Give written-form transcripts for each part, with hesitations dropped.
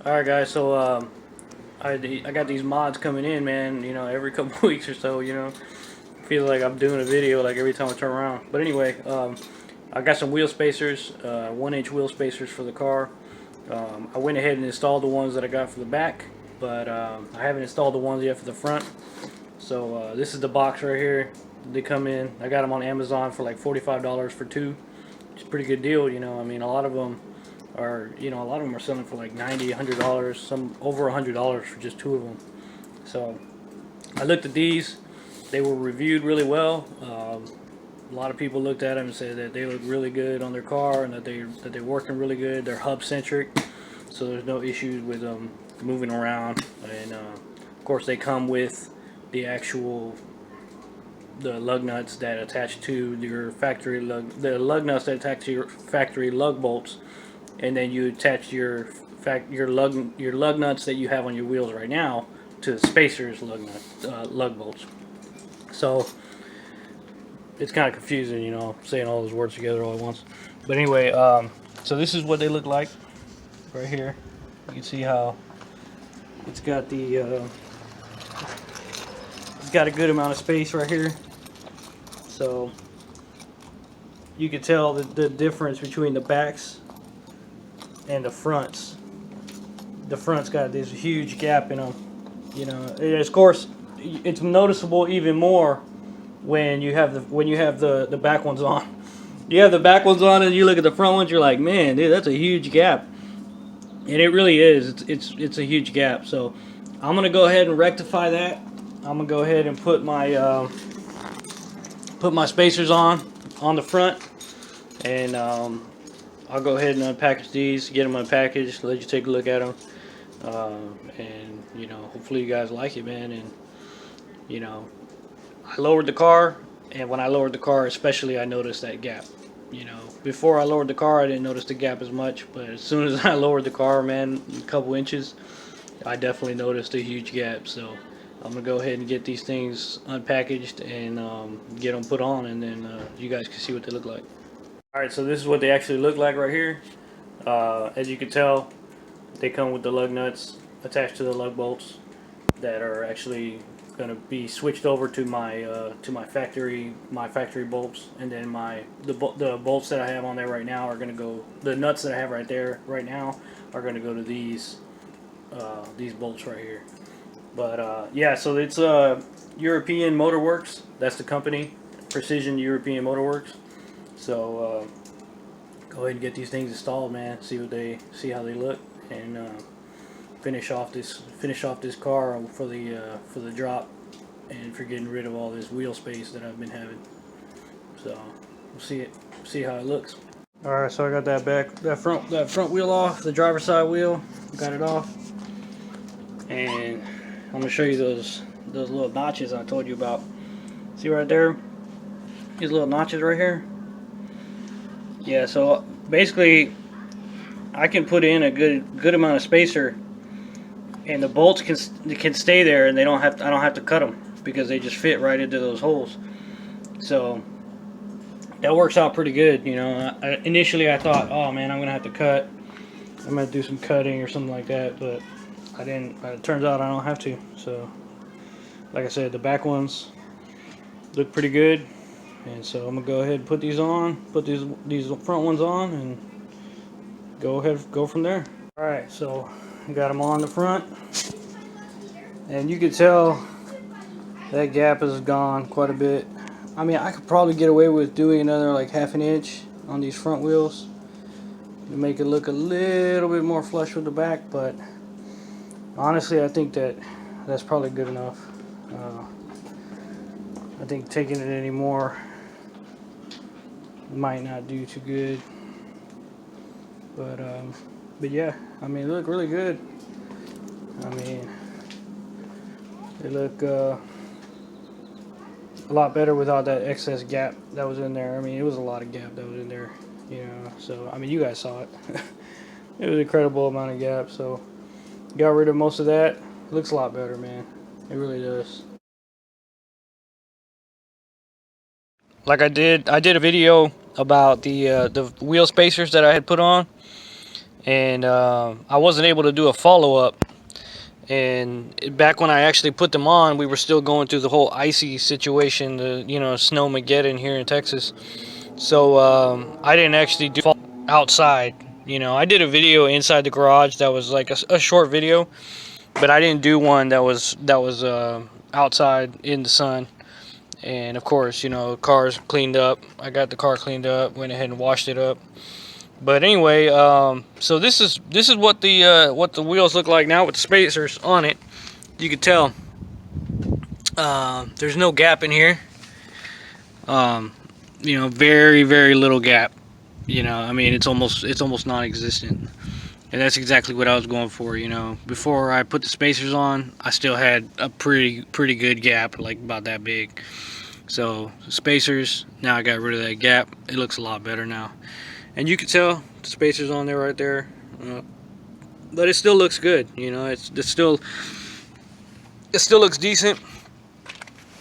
Alright guys, so I got these mods coming in, man, you know, every couple weeks or so, you know. Feel like I'm doing a video like every time I turn around. But anyway, I got some wheel spacers, 1-inch wheel spacers for the car. I went ahead and installed the ones that I got for the back, but I haven't installed the ones yet for the front. So this is the box right here. They come in. I got them on Amazon for like $45 for two. It's a pretty good deal, you know. I mean, a lot of them are, you know, a lot of them are selling for like $90, $100, some over $100 for just two of them. So I looked at these. They were reviewed really well. A lot of people looked at them and said that they look really good on their car and that they're working really good. They're hub centric, so there's no issues with them moving around. And of course, they come with the actual lug nuts that attach to your factory lug, the lug nuts that attach to your factory lug bolts, and then you attach your lug nuts that you have on your wheels right now to the spacers lug bolts. So it's kind of confusing, you know, saying all those words together all at once. But anyway, so this is what they look like right here. You can see how it's got it's got a good amount of space right here. So you can tell the difference between the backs and the fronts. The front's got this huge gap in them, you know. And of course, it's noticeable even more when you have the back ones on. You have the back ones on and you look at the front ones, you're like, man, dude, that's a huge gap. And it really is. It's a huge gap. So I'm gonna go ahead and rectify that. I'm gonna go ahead and put my spacers on the front, and I'll go ahead and unpackage these, get them unpackaged, let you take a look at them, and you know, hopefully you guys like it, man. And you know, I lowered the car, and when I lowered the car, especially, I noticed that gap. You know, before I lowered the car, I didn't notice the gap as much, but as soon as I lowered the car, man, a couple inches, I definitely noticed a huge gap. So I'm gonna go ahead and get these things unpackaged and get them put on, and then you guys can see what they look like. All right, so this is what they actually look like right here. As you can tell, they come with the lug nuts attached to the lug bolts that are actually going to be switched over to my factory bolts, and then the bolts that I have on there right now are going to go. The nuts that I have right there right now are going to go to these bolts right here. But yeah, so it's European Motor Works. That's the company, Precision European Motor Works. So go ahead and get these things installed, man. See how they look, and finish off this car for the drop, and for getting rid of all this wheel space that I've been having. So we'll see how it looks. All right, so I got that front wheel off, the driver's side wheel, got it off, and I'm gonna show you those little notches I told you about. See right there, these little notches right here. Yeah, so basically I can put in a good amount of spacer, and the bolts can stay there, and I don't have to cut them because they just fit right into those holes. So that works out pretty good, you know. Initially I thought, oh man, I'm gonna have to cut. I'm gonna do some cutting or something like that, but I didn't. It turns out I don't have to. So, like I said, the back ones look pretty good, and so I'm gonna go ahead and put these on, put these front ones on, and go from there. All right, so I got them on the front, and you can tell that gap is gone quite a bit. I mean, I could probably get away with doing another like half an inch on these front wheels to make it look a little bit more flush with the back, but honestly, I think that's probably good enough. I think taking it anymore might not do too good, but yeah, I mean, they look really good. I mean, they look a lot better without that excess gap that was in there. I mean, it was a lot of gap that was in there, you know. So I mean, you guys saw it. It was an incredible amount of gap. So got rid of most of that. It looks a lot better, man. It really does. I did a video about the wheel spacers that I had put on, and I wasn't able to do a follow-up. And back when I actually put them on, we were still going through the whole icy situation, the snowmageddon here in Texas. So I didn't actually do outside. I did a video inside the garage that was like a short video, but I didn't do one that was outside in the sun. And of course, car's cleaned up. I got the car cleaned up, went ahead and washed it up. But anyway, so this is what the wheels look like now with the spacers on it. You can tell there's no gap in here. Very, very little gap. I mean, it's almost non-existent. And that's exactly what I was going for. Before I put the spacers on, I still had a pretty good gap, like about that big. So the spacers, now I got rid of that gap. It looks a lot better now. And you can tell the spacers on there right there. But it still looks good. It still looks decent.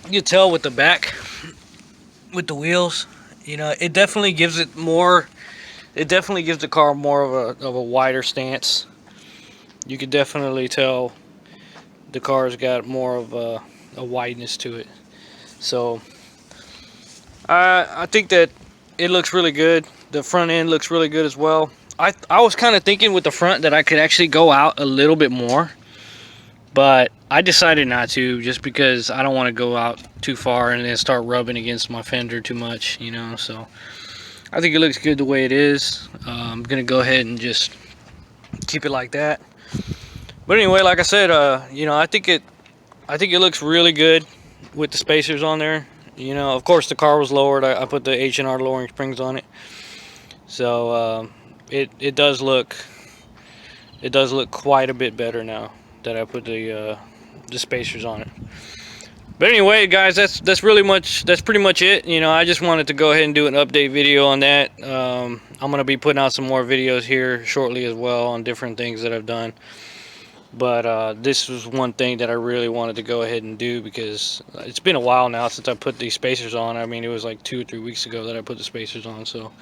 You can tell with the back, with the wheels, it definitely gives it more. It definitely gives the car more of a wider stance. You could definitely tell the car's got more of a wideness to it. So I think that it looks really good. The front end looks really good as well. I was kind of thinking with the front that I could actually go out a little bit more, but I decided not to, just because I don't want to go out too far and then start rubbing against my fender too much, so I think it looks good the way it is. I'm gonna go ahead and just keep it like that. But anyway, like I said, I think it looks really good with the spacers on there. Of course the car was lowered. I put the H&R lowering springs on it, so it does look quite a bit better now that I put the spacers on it. But anyway, guys, that's pretty much it. I just wanted to go ahead and do an update video on that. I'm gonna be putting out some more videos here shortly as well on different things that I've done. But this was one thing that I really wanted to go ahead and do, because it's been a while now since I put these spacers on. I mean, it was like 2 or 3 weeks ago that I put the spacers on, so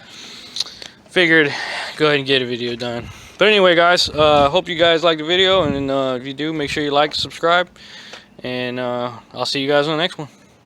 figured go ahead and get a video done. But anyway, guys, hope you guys liked the video, and if you do, make sure you like and subscribe, and I'll see you guys on the next one.